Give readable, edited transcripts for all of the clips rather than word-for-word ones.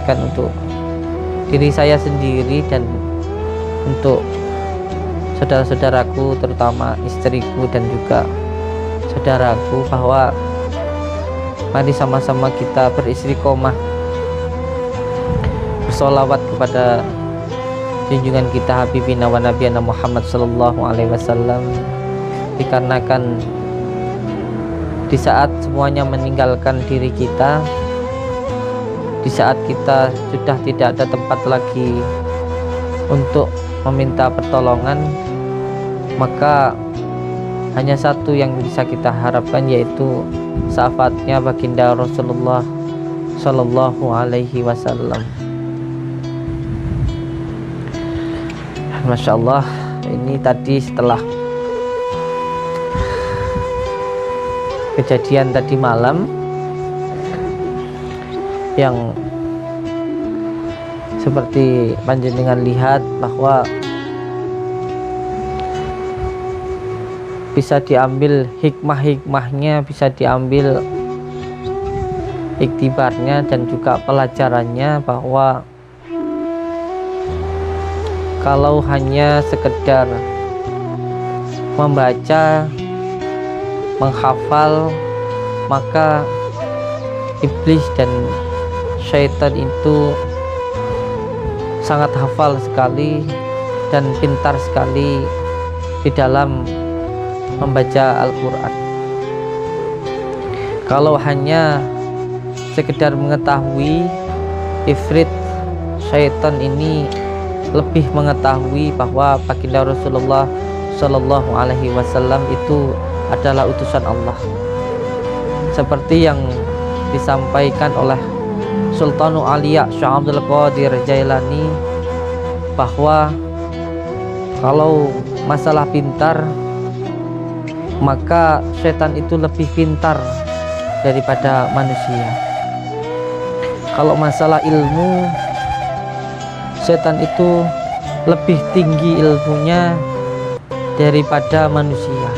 ingatkan untuk diri saya sendiri dan untuk saudara-saudaraku, terutama istriku dan juga saudaraku, bahwa mari sama-sama kita beristiqomah bersolawat kepada junjungan kita Habibina wa Nabiyana Muhammad sallallahu alaihi wasallam, dikarenakan di saat semuanya meninggalkan diri kita, di saat kita sudah tidak ada tempat lagi untuk meminta pertolongan, maka hanya satu yang bisa kita harapkan, yaitu syafaatnya baginda Rasulullah Sallallahu Alaihi Wasallam. Masya Allah, ini tadi setelah kejadian tadi malam yang seperti panjenengan lihat bahwa bisa diambil hikmah-hikmahnya, bisa diambil iktibarnya dan juga pelajarannya, bahwa kalau hanya sekedar membaca, menghafal, maka iblis dan syaitan itu sangat hafal sekali dan pintar sekali di dalam membaca Al-Quran. Kalau hanya sekedar mengetahui, ifrit syaitan ini lebih mengetahui bahwa baginda Rasulullah Shallallahu Alaihi Wasallam itu adalah utusan Allah, seperti yang disampaikan oleh Sultanul Auliya Syekh Abdul Qadir Jailani, bahwa kalau masalah pintar, maka setan itu lebih pintar daripada manusia. Kalau masalah ilmu, setan itu lebih tinggi ilmunya daripada manusia.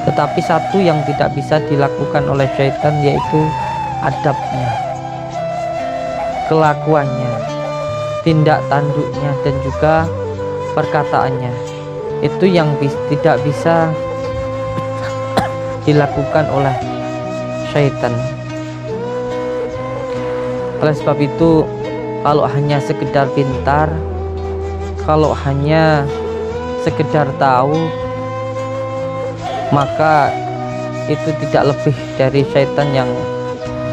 Tetapi satu yang tidak bisa dilakukan oleh syaitan, yaitu adabnya, kelakuannya, tindak tanduknya, dan juga perkataannya. Itu yang tidak bisa dilakukan oleh syaitan. Oleh sebab itu, kalau hanya sekedar pintar, kalau hanya sekedar tahu, maka itu tidak lebih dari syaitan yang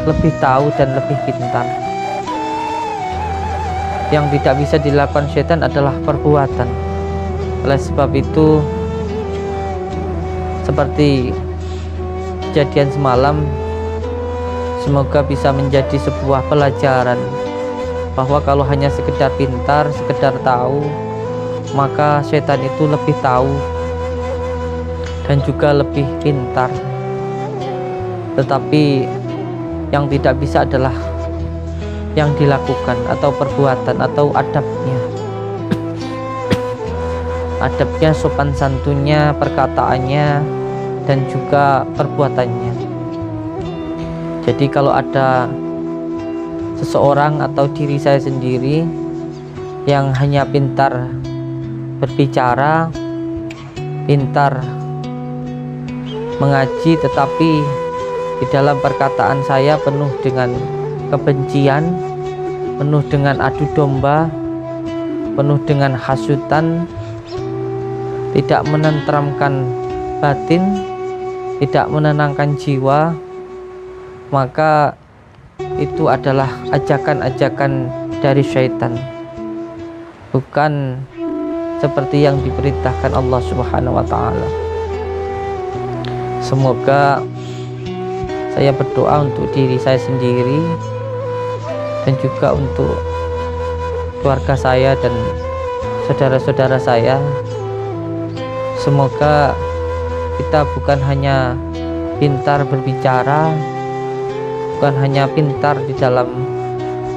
lebih tahu dan lebih pintar. Yang tidak bisa dilakukan syaitan adalah perbuatan. Oleh sebab itu, seperti kejadian semalam, semoga bisa menjadi sebuah pelajaran bahwa kalau hanya sekedar pintar, sekedar tahu, maka setan itu lebih tahu dan juga lebih pintar. Tetapi yang tidak bisa adalah yang dilakukan atau perbuatan atau adabnya. Adabnya, sopan santunnya, perkataannya, dan juga perbuatannya. Jadi kalau ada seseorang atau diri saya sendiri yang hanya pintar berbicara, pintar mengaji, tetapi di dalam perkataan saya penuh dengan kebencian, penuh dengan adu domba, penuh dengan hasutan, tidak menenteramkan batin, tidak menenangkan jiwa, maka itu adalah ajakan-ajakan dari syaitan, bukan seperti yang diperintahkan Allah Subhanahu wa Ta'ala. Semoga saya berdoa untuk diri saya sendiri dan juga untuk keluarga saya dan saudara-saudara saya. Semoga kita bukan hanya pintar berbicara, bukan hanya pintar di dalam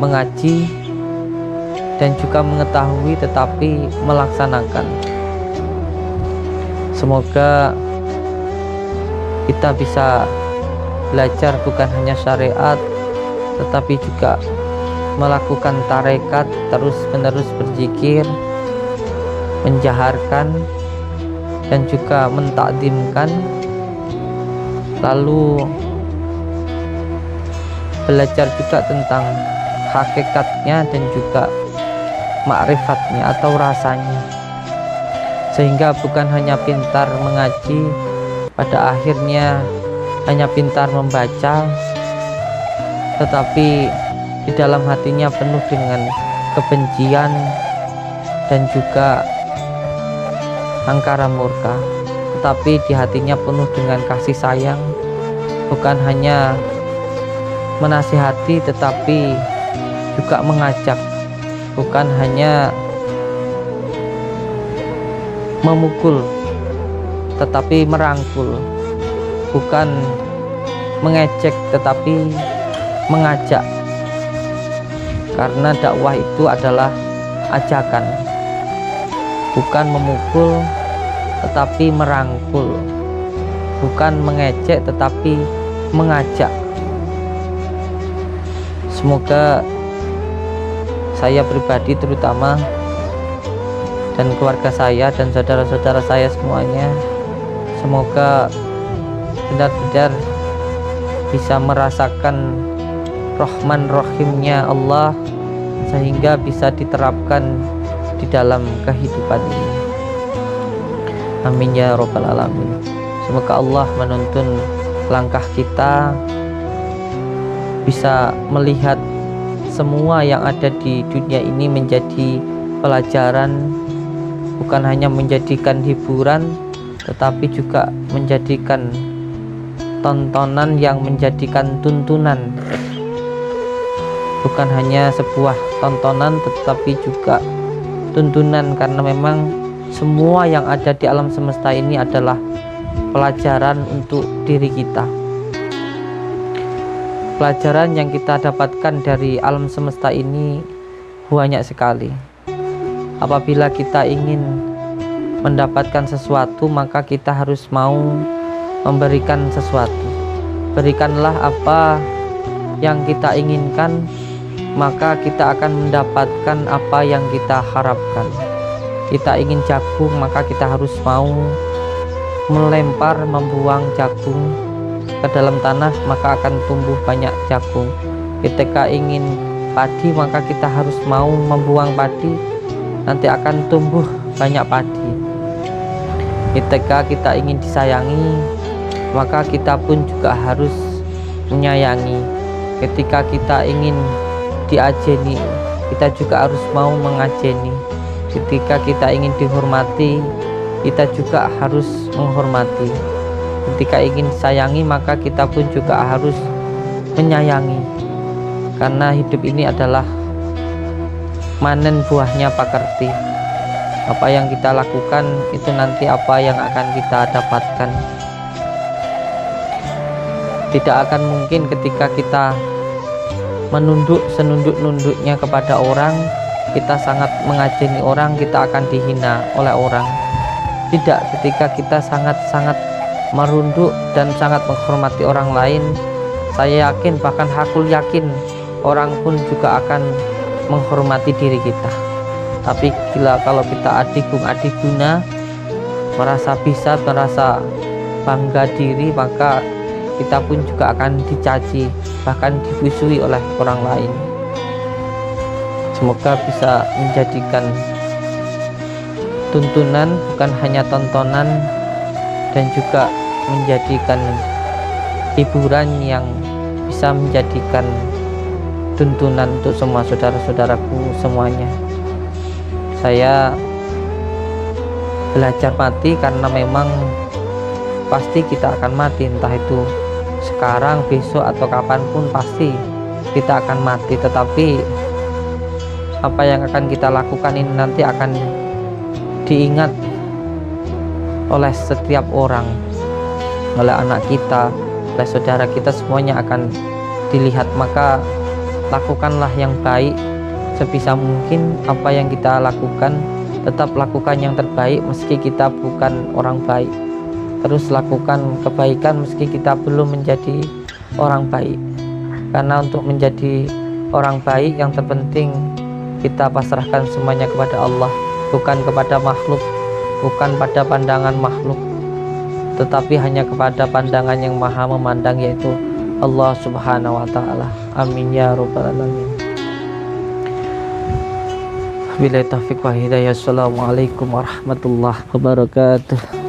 mengaji dan juga mengetahui, tetapi melaksanakan. Semoga kita bisa belajar bukan hanya syariat, tetapi juga melakukan tarekat, terus-menerus berzikir, menjaharkan dan juga mentakdimkan, lalu belajar juga tentang hakikatnya dan juga makrifatnya atau rasanya, sehingga bukan hanya pintar mengaji, pada akhirnya hanya pintar membaca, tetapi di dalam hatinya penuh dengan kebencian dan juga angkara murka. Tetapi di hatinya penuh dengan kasih sayang, bukan hanya menasihati tetapi juga mengajak, bukan hanya memukul tetapi merangkul, bukan mengejek tetapi mengajak, karena dakwah itu adalah ajakan, bukan memukul tetapi merangkul, bukan mengejek tetapi mengajak. Semoga saya pribadi terutama dan keluarga saya dan saudara-saudara saya semuanya, semoga benar-benar bisa merasakan Rahman Rahimnya Allah, sehingga bisa diterapkan di dalam kehidupan ini. Amin ya Rabbal Alamin. Semoga Allah menuntun langkah kita, bisa melihat semua yang ada di dunia ini menjadi pelajaran, bukan hanya menjadikan hiburan tetapi juga menjadikan tontonan yang menjadikan tuntunan, bukan hanya sebuah tontonan tetapi juga tuntunan, karena memang semua yang ada di alam semesta ini adalah pelajaran untuk diri kita. Pelajaran yang kita dapatkan dari alam semesta ini banyak sekali. Apabila kita ingin mendapatkan sesuatu, maka kita harus mau memberikan sesuatu. Berikanlah apa yang kita inginkan, maka kita akan mendapatkan apa yang kita harapkan. Kita ingin jagung, maka kita harus mau melempar, membuang jagung ke dalam tanah, maka akan tumbuh banyak jagung. Ketika ingin padi, maka kita harus mau membuang padi, nanti akan tumbuh banyak padi. Ketika kita ingin disayangi, maka kita pun juga harus menyayangi. Ketika kita ingin diajeni, kita juga harus mau mengajeni. Ketika kita ingin dihormati, kita juga harus menghormati. Ketika ingin disayangi, maka kita pun juga harus menyayangi, karena hidup ini adalah manen buahnya pakerti. Apa yang kita lakukan itu nanti apa yang akan kita dapatkan. Tidak akan mungkin ketika kita menunduk senunduk-nunduknya kepada orang, kita sangat mengajeni orang, kita akan dihina oleh orang. Tidak, ketika kita sangat-sangat merunduk dan sangat menghormati orang lain, saya yakin, bahkan aku yakin, orang pun juga akan menghormati diri kita. Tapi kalau kita adigung-adiguna, merasa bisa, merasa bangga diri, maka kita pun juga akan dicaci, bahkan dimusuhi oleh orang lain. Semoga bisa menjadikan tuntunan, bukan hanya tontonan, dan juga menjadikan hiburan yang bisa menjadikan tuntunan untuk semua saudara-saudaraku semuanya. Saya belajar mati karena memang pasti kita akan mati, entah itu sekarang, besok, atau kapanpun pasti kita akan mati. Tetapi apa yang akan kita lakukan ini nanti akan diingat oleh setiap orang, oleh anak kita, oleh saudara kita, semuanya akan dilihat. Maka lakukanlah yang baik sebisa mungkin. Apa yang kita lakukan, tetap lakukan yang terbaik meski kita bukan orang baik. Terus lakukan kebaikan meski kita belum menjadi orang baik. Karena untuk menjadi orang baik yang terpenting kita pasrahkan semuanya kepada Allah, bukan kepada makhluk, bukan pada pandangan makhluk, tetapi hanya kepada pandangan yang maha memandang, yaitu Allah subhanahu wa ta'ala. Amin ya rabbal alamin. Billahi taufiq wa hidayah. Assalamualaikum warahmatullahi wabarakatuh.